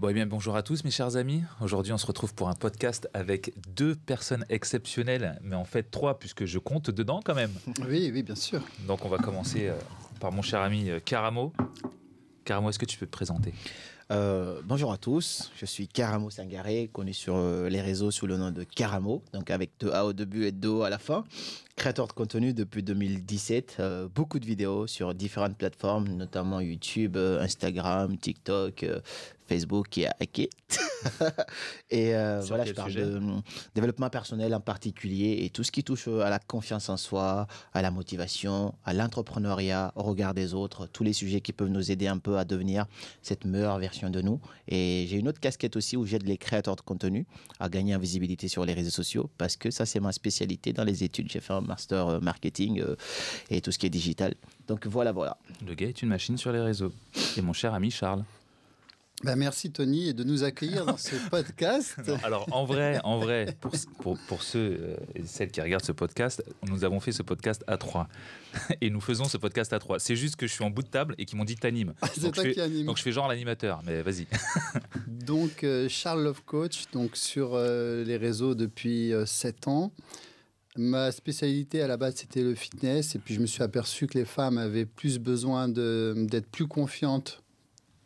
Bon, eh bien, bonjour à tous mes chers amis. Aujourd'hui, on se retrouve pour un podcast avec deux personnes exceptionnelles, mais en fait trois, puisque je compte dedans quand même. Oui, oui, bien sûr. Donc, on va commencer par mon cher ami Karamo. Karamo, est-ce que tu peux te présenter ? Bonjour à tous, je suis Karamo Sangaré, connu sur les réseaux sous le nom de Karamo, donc avec 2 A au début et 2 O à la fin. Créateur de contenu depuis 2017, beaucoup de vidéos sur différentes plateformes, notamment YouTube, Instagram, TikTok, Facebook qui a hacké. Et voilà, je parle de développement personnel en particulier et tout ce qui touche à la confiance en soi, à la motivation, à l'entrepreneuriat, au regard des autres, tous les sujets qui peuvent nous aider un peu à devenir cette meilleure version de nous. Et j'ai une autre casquette aussi où j'aide les créateurs de contenu à gagner en visibilité sur les réseaux sociaux parce que ça, c'est ma spécialité dans les études. J'ai fait un master marketing et tout ce qui est digital. Donc voilà. Le gars est une machine sur les réseaux. Et mon cher ami Charles. Ben, merci Tony de nous accueillir dans ce podcast. Non, alors en vrai, pour ceux et celles qui regardent ce podcast, nous avons fait ce podcast à 3 et nous faisons ce podcast à 3. C'est juste que je suis en bout de table et qu'ils m'ont dit t'animes. C'est toi qui anime. Donc je fais genre l'animateur, mais vas-y. Donc Charles Love Coach, donc sur les réseaux depuis 7 ans. Ma spécialité à la base c'était le fitness et puis je me suis aperçu que les femmes avaient plus besoin d'être plus confiantes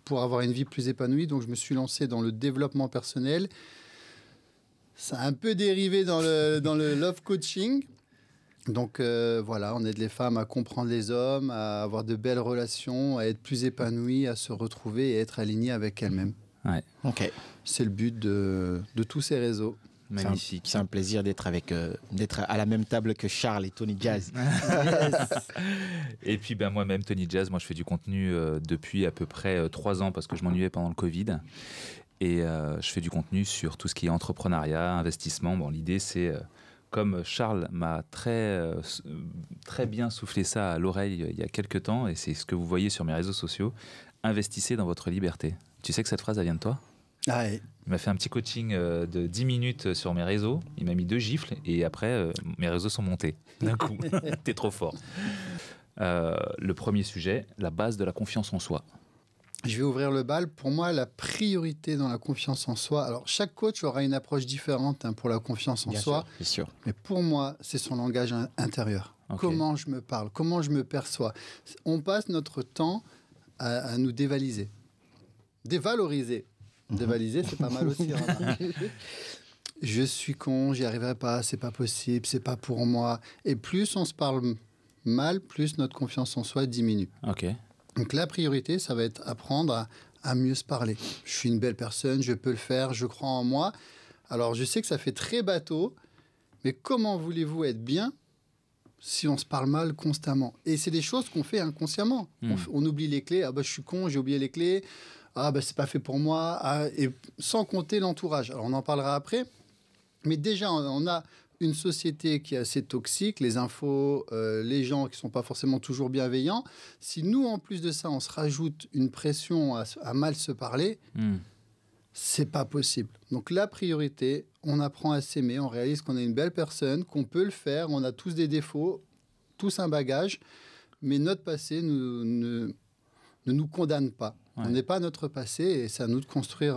pour avoir une vie plus épanouie. Donc, je me suis lancé dans le développement personnel. Ça a un peu dérivé dans le love coaching. Donc, voilà, on aide les femmes à comprendre les hommes, à avoir de belles relations, à être plus épanouies, à se retrouver et être alignées avec elles-mêmes. Ouais. Ok. C'est le but de tous ces réseaux. Magnifique. C'est un plaisir d'être à la même table que Charles et Tony Jazz. Et puis moi-même, Tony Jazz, moi je fais du contenu depuis à peu près 3 ans parce que je m'ennuyais pendant le Covid. Et je fais du contenu sur tout ce qui est entrepreneuriat, investissement. Bon, l'idée c'est, comme Charles m'a très bien soufflé ça à l'oreille il y a quelques temps, et c'est ce que vous voyez sur mes réseaux sociaux, investissez dans votre liberté. Tu sais que cette phrase, elle vient de toi ? Ah, ouais. Il m'a fait un petit coaching de 10 minutes sur mes réseaux. Il m'a mis 2 gifles et après, mes réseaux sont montés d'un coup. T'es trop fort. Le premier sujet, la base de la confiance en soi. Je vais ouvrir le bal. Pour moi, la priorité dans la confiance en soi... Alors, chaque coach aura une approche différente pour la confiance en soi. Bien sûr. Mais pour moi, c'est son langage intérieur. Okay. Comment je me parle, comment je me perçois. On passe notre temps à nous dévaliser. Dévaloriser. Dévaliser, c'est pas mal aussi. Hein. Je suis con, j'y arriverai pas, c'est pas possible, c'est pas pour moi. Et plus on se parle mal, plus notre confiance en soi diminue. Ok. Donc la priorité, ça va être apprendre à mieux se parler. Je suis une belle personne, je peux le faire, je crois en moi. Alors je sais que ça fait très bateau, mais comment voulez-vous être bien si on se parle mal constamment? Et c'est des choses qu'on fait inconsciemment. On oublie les clés. Ah bah je suis con, j'ai oublié les clés. Ah ben c'est pas fait pour moi, et sans compter l'entourage. Alors on en parlera après, mais déjà on a une société qui est assez toxique, les infos, les gens qui sont pas forcément toujours bienveillants. Si nous en plus de ça on se rajoute une pression à mal se parler, c'est pas possible. Donc la priorité, on apprend à s'aimer, on réalise qu'on est une belle personne, qu'on peut le faire, on a tous des défauts, tous un bagage, mais notre passé ne nous condamne pas. Ouais. On n'est pas notre passé et c'est à nous de construire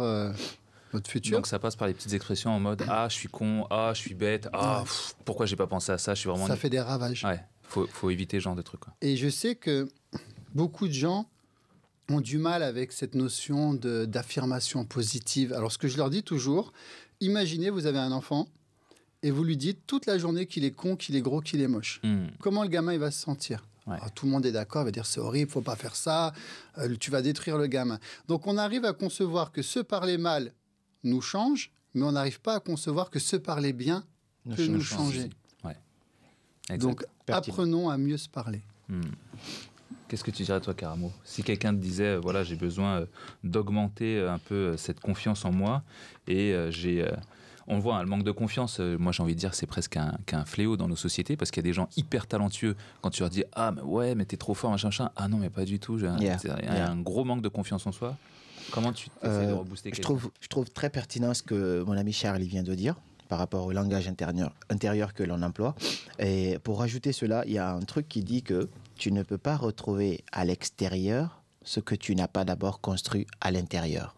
notre futur. Donc ça passe par les petites expressions en mode « Ah, je suis con, ah, je suis bête, ah, pourquoi j'ai pas pensé à ça, je suis vraiment... » Ça fait des ravages. Ouais, faut éviter ce genre de trucs. Quoi. Et je sais que beaucoup de gens ont du mal avec cette notion d'affirmation positive. Alors ce que je leur dis toujours, imaginez, vous avez un enfant et vous lui dites toute la journée qu'il est con, qu'il est gros, qu'il est moche. Comment le gamin il va se sentir ? Ouais. Alors, tout le monde est d'accord, il va dire c'est horrible, faut pas faire ça, tu vas détruire le gamin. Donc on arrive à concevoir que se parler mal nous change, mais on n'arrive pas à concevoir que se parler bien peut nous changer. Ouais. Donc apprenons à mieux se parler. Qu'est-ce que tu dirais toi, Karamo ? Si quelqu'un te disait voilà, j'ai besoin d'augmenter un peu cette confiance en moi et on le voit, hein, le manque de confiance, moi j'ai envie de dire c'est presque un fléau dans nos sociétés parce qu'il y a des gens hyper talentueux. Quand tu leur dis « Ah, mais ouais, mais t'es trop fort, machin, machin. » Ah non, mais pas du tout. Il y a un gros manque de confiance en soi. Comment tu essaies de rebooster quelqu'un ? Je trouve très pertinent ce que mon ami Charles vient de dire par rapport au langage intérieur que l'on emploie. Et pour rajouter cela, il y a un truc qui dit que tu ne peux pas retrouver à l'extérieur ce que tu n'as pas d'abord construit à l'intérieur.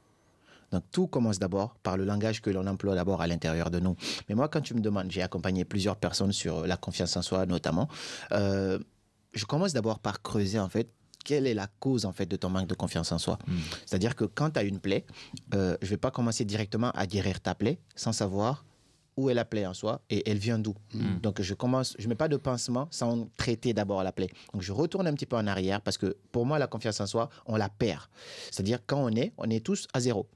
Donc tout commence d'abord par le langage que l'on emploie d'abord à l'intérieur de nous. Mais moi, quand tu me demandes, j'ai accompagné plusieurs personnes sur la confiance en soi notamment, je commence d'abord par creuser en fait quelle est la cause en fait de ton manque de confiance en soi. C'est-à-dire que quand tu as une plaie, je ne vais pas commencer directement à guérir ta plaie sans savoir où est la plaie en soi et elle vient d'où. Donc je mets pas de pansement sans traiter d'abord la plaie. Donc je retourne un petit peu en arrière parce que pour moi la confiance en soi, on la perd. C'est-à-dire quand on est tous à zéro.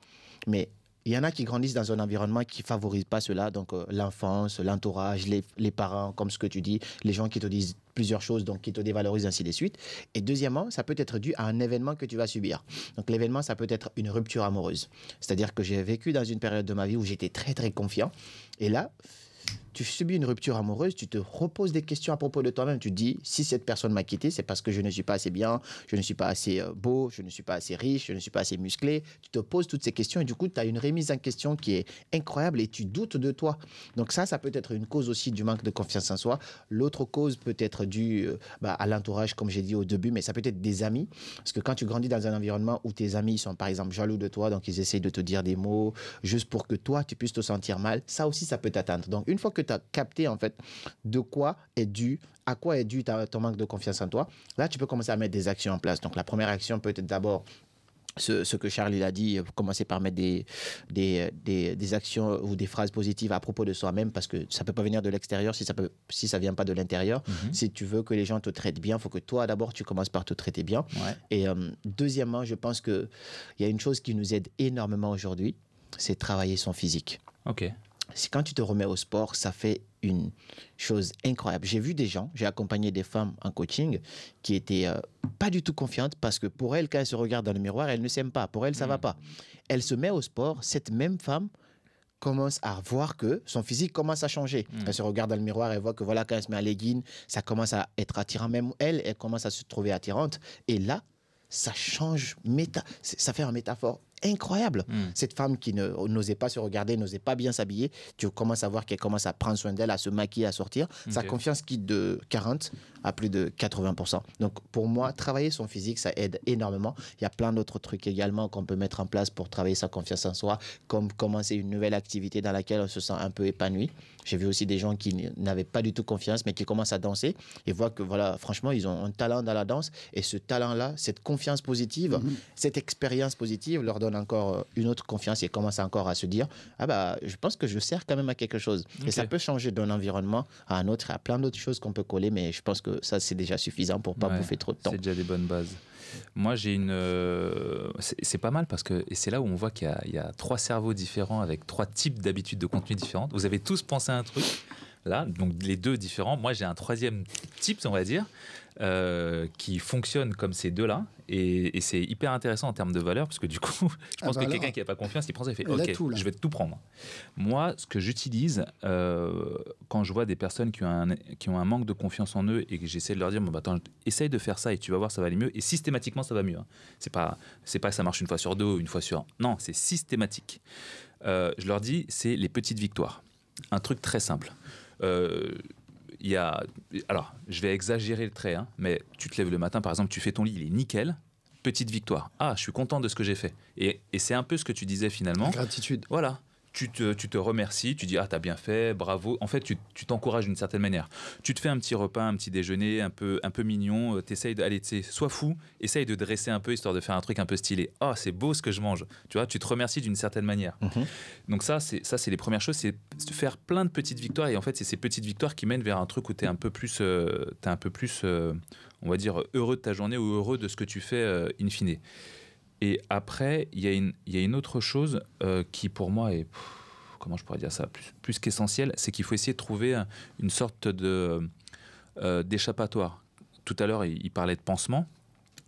Mais il y en a qui grandissent dans un environnement qui ne favorise pas cela, donc l'enfance, l'entourage, les parents, comme ce que tu dis, les gens qui te disent plusieurs choses, donc qui te dévalorisent, ainsi de suite. Et deuxièmement, ça peut être dû à un événement que tu vas subir. Donc l'événement, ça peut être une rupture amoureuse. C'est-à-dire que j'ai vécu dans une période de ma vie où j'étais très, très confiant. Et là, tu subis une rupture amoureuse, tu te reposes des questions à propos de toi-même. Tu te dis, si cette personne m'a quitté, c'est parce que je ne suis pas assez bien, je ne suis pas assez beau, je ne suis pas assez riche, je ne suis pas assez musclé. Tu te poses toutes ces questions et du coup, tu as une remise en question qui est incroyable et tu doutes de toi. Donc ça peut être une cause aussi du manque de confiance en soi. L'autre cause peut être due à l'entourage, comme j'ai dit au début, mais ça peut être des amis. Parce que quand tu grandis dans un environnement où tes amis sont par exemple jaloux de toi, donc ils essayent de te dire des mots juste pour que toi, tu puisses te sentir mal, ça aussi, ça peut t'atteindre. Donc une fois que tu as capté en fait à quoi est dû ton manque de confiance en toi, là tu peux commencer à mettre des actions en place. Donc la première action peut être d'abord ce que Charles a dit, commencer par mettre des actions ou des phrases positives à propos de soi-même, parce que ça ne peut pas venir de l'extérieur si ça ne vient pas de l'intérieur. Si tu veux que les gens te traitent bien, il faut que toi d'abord tu commences par te traiter bien. Et deuxièmement, je pense qu'il y a une chose qui nous aide énormément aujourd'hui, c'est travailler son physique. Ok. C'est quand tu te remets au sport, ça fait une chose incroyable. J'ai vu des gens, j'ai accompagné des femmes en coaching qui étaient pas du tout confiantes parce que pour elles, quand elles se regardent dans le miroir, elles ne s'aiment pas. Pour elles, ça va pas. Elle se met au sport, cette même femme commence à voir que son physique commence à changer. Elle se regarde dans le miroir, elle voit que voilà, quand elle se met à legging, ça commence à être attirant. Même elle commence à se trouver attirante. Et là, ça change, ça fait une métaphore incroyable. Cette femme qui n'osait pas se regarder, n'osait pas bien s'habiller, tu commences à voir qu'elle commence à prendre soin d'elle, à se maquiller, à sortir. Sa confiance quitte de 40 à plus de 80%. Donc pour moi, travailler son physique, ça aide énormément. Il y a plein d'autres trucs également qu'on peut mettre en place pour travailler sa confiance en soi, comme commencer une nouvelle activité dans laquelle on se sent un peu épanoui. J'ai vu aussi des gens qui n'avaient pas du tout confiance, mais qui commencent à danser et voient que voilà, franchement, ils ont un talent dans la danse. Et ce talent-là, cette confiance positive, cette expérience positive leur donne encore une autre confiance et commencent encore à se dire je pense que je sers quand même à quelque chose. Et ça peut changer d'un environnement à un autre. Il y a plein d'autres choses qu'on peut coller, mais je pense que ça, c'est déjà suffisant pour ne pas bouffer trop de temps. C'est déjà des bonnes bases. Moi, j'ai c'est pas mal parce que et c'est là où on voit qu'il y a 3 cerveaux différents avec 3 types d'habitudes de contenu différentes. Vous avez tous pensé à un truc, là, donc les 2 différents. Moi, j'ai un 3e type, on va dire, qui fonctionne comme ces 2-là. Et c'est hyper intéressant en termes de valeur parce que du coup, je pense que quelqu'un qui n'a pas confiance, il prend ça et fait OK, je vais tout prendre. Moi, ce que j'utilise quand je vois des personnes qui ont un manque de confiance en eux et que j'essaie de leur dire attends, essaye de faire ça et tu vas voir, ça va aller mieux. Et systématiquement, ça va mieux. C'est pas que ça marche une fois sur 2 ou une fois sur... Non, c'est systématique. Je leur dis, c'est les petites victoires. Un truc très simple. Alors, je vais exagérer le trait, mais tu te lèves le matin, par exemple, tu fais ton lit, il est nickel, petite victoire. Ah, je suis content de ce que j'ai fait. Et c'est un peu ce que tu disais finalement. La gratitude. Voilà. Tu te remercies, tu dis t'as bien fait, bravo. En fait, tu t'encourages d'une certaine manière. Tu te fais un petit repas, un petit déjeuner un peu mignon, t'essayes d'aller, sois fou, essaye de dresser un peu histoire de faire un truc un peu stylé. Oh, c'est beau ce que je mange. Tu vois, tu te remercies d'une certaine manière. Donc ça, c'est les premières choses, c'est faire plein de petites victoires et en fait, c'est ces petites victoires qui mènent vers un truc où t'es un peu plus, on va dire, heureux de ta journée ou heureux de ce que tu fais in fine. Et après, il y a une autre chose qui, pour moi, est, comment je pourrais dire ça, plus qu'essentielle, c'est qu'il faut essayer de trouver une sorte d'échappatoire. Tout à l'heure, il parlait de pansement.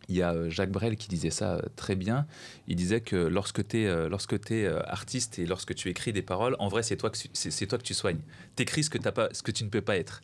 Il y a Jacques Brel qui disait ça très bien. Il disait que lorsque tu es artiste et lorsque tu écris des paroles, en vrai, c'est toi que tu soignes. Tu écris ce que tu ne peux pas être.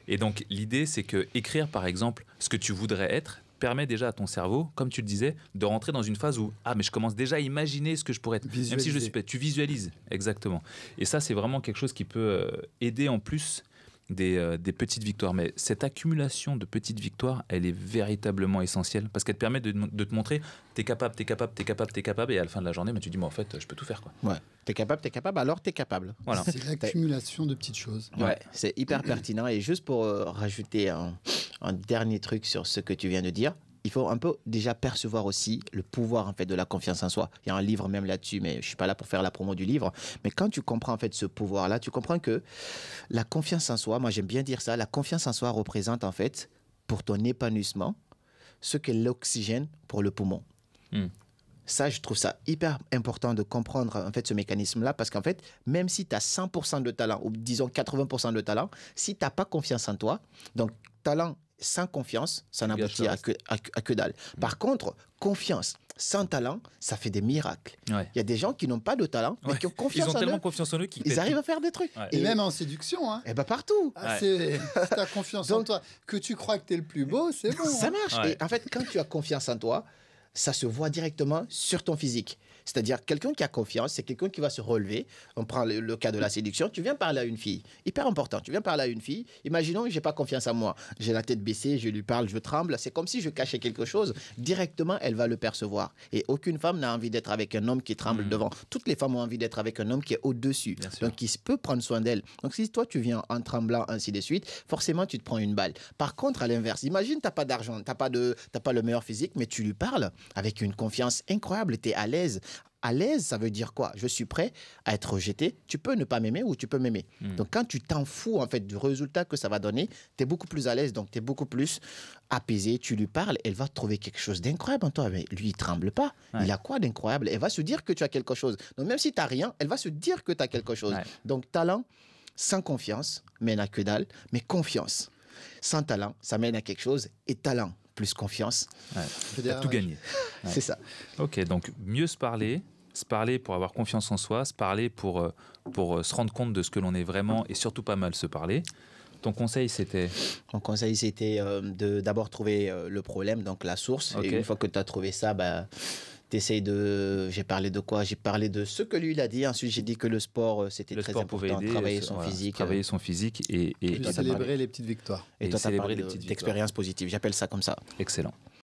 Et donc, l'idée, c'est que écrire, par exemple, ce que tu voudrais être, permet déjà à ton cerveau, comme tu le disais, de rentrer dans une phase où mais je commence déjà à imaginer ce que je pourrais être. Même si je suis pas, tu visualises exactement. Et ça, c'est vraiment quelque chose qui peut aider en plus des petites victoires. Mais cette accumulation de petites victoires, elle est véritablement essentielle parce qu'elle te permet de te montrer t'es capable, t'es capable, t'es capable, t'es capable. Et à la fin de la journée, tu dis, mais en fait, je peux tout faire. Quoi. Ouais. T'es capable, alors t'es capable. Voilà. C'est l'accumulation de petites choses. Ouais, c'est hyper pertinent. Et juste pour rajouter un dernier truc sur ce que tu viens de dire, il faut un peu déjà percevoir aussi le pouvoir en fait de la confiance en soi. Il y a un livre même là-dessus, mais je suis pas là pour faire la promo du livre. Mais quand tu comprends en fait ce pouvoir-là, tu comprends que la confiance en soi, moi j'aime bien dire ça, la confiance en soi représente en fait pour ton épanouissement ce qu'est l'oxygène pour le poumon. Ça, je trouve ça hyper important de comprendre en fait ce mécanisme-là parce qu'en fait, même si tu as 100% de talent ou disons 80% de talent, si tu n'as pas confiance en toi, donc talent sans confiance, ça n'aboutit à que dalle. Par contre, confiance sans talent, ça fait des miracles. Il y a des gens qui n'ont pas de talent, mais qui ont confiance en eux. Ils ont tellement confiance en eux qu'ils arrivent à faire des trucs. Et même en séduction. Hein. Et ben partout. Si tu as confiance en toi, que tu crois que tu es le plus beau, c'est bon. Ça marche. Et en fait, quand tu as confiance en toi, ça se voit directement sur ton physique. C'est-à-dire, quelqu'un qui a confiance, c'est quelqu'un qui va se relever. On prend le cas de la séduction. Tu viens parler à une fille. Hyper important. Tu viens parler à une fille. Imaginons, je n'ai pas confiance en moi. J'ai la tête baissée, je lui parle, je tremble. C'est comme si je cachais quelque chose. Directement, elle va le percevoir. Et aucune femme n'a envie d'être avec un homme qui tremble devant. Toutes les femmes ont envie d'être avec un homme qui est au-dessus. Donc, qui peut prendre soin d'elle. Donc, si toi, tu viens en tremblant, ainsi de suite, forcément, tu te prends une balle. Par contre, à l'inverse, imagine, tu n'as pas d'argent, tu n'as pas le meilleur physique, mais tu lui parles avec une confiance incroyable. Tu es à l'aise. À l'aise, ça veut dire quoi? Je suis prêt à être rejeté. Tu peux ne pas m'aimer ou tu peux m'aimer. Donc, quand tu t'en fous en fait, du résultat que ça va donner, tu es beaucoup plus à l'aise, donc tu es beaucoup plus apaisé. Tu lui parles, elle va trouver quelque chose d'incroyable en toi. Mais lui, il ne tremble pas. Il a quoi d'incroyable? Elle va se dire que tu as quelque chose. Donc, même si tu n'as rien, elle va se dire que tu as quelque chose. Donc, talent sans confiance mène à que dalle, mais confiance sans talent, ça mène à quelque chose. Et talent plus confiance, tu as tout gagné. C'est ça. Ok, donc mieux se parler pour avoir confiance en soi, se parler pour se rendre compte de ce que l'on est vraiment et surtout pas mal se parler. Ton conseil, c'était? Mon conseil, c'était de d'abord trouver le problème, donc la source. Et une fois que tu as trouvé ça, t'essayes de... J'ai parlé de quoi? J'ai parlé de ce que lui, il a dit. Ensuite, j'ai dit que le sport, c'était très important. Aider, travailler son physique. Travailler son physique et célébrer les petites victoires. Et toi, tu as parlé d'expériences positives. J'appelle ça comme ça. Excellent.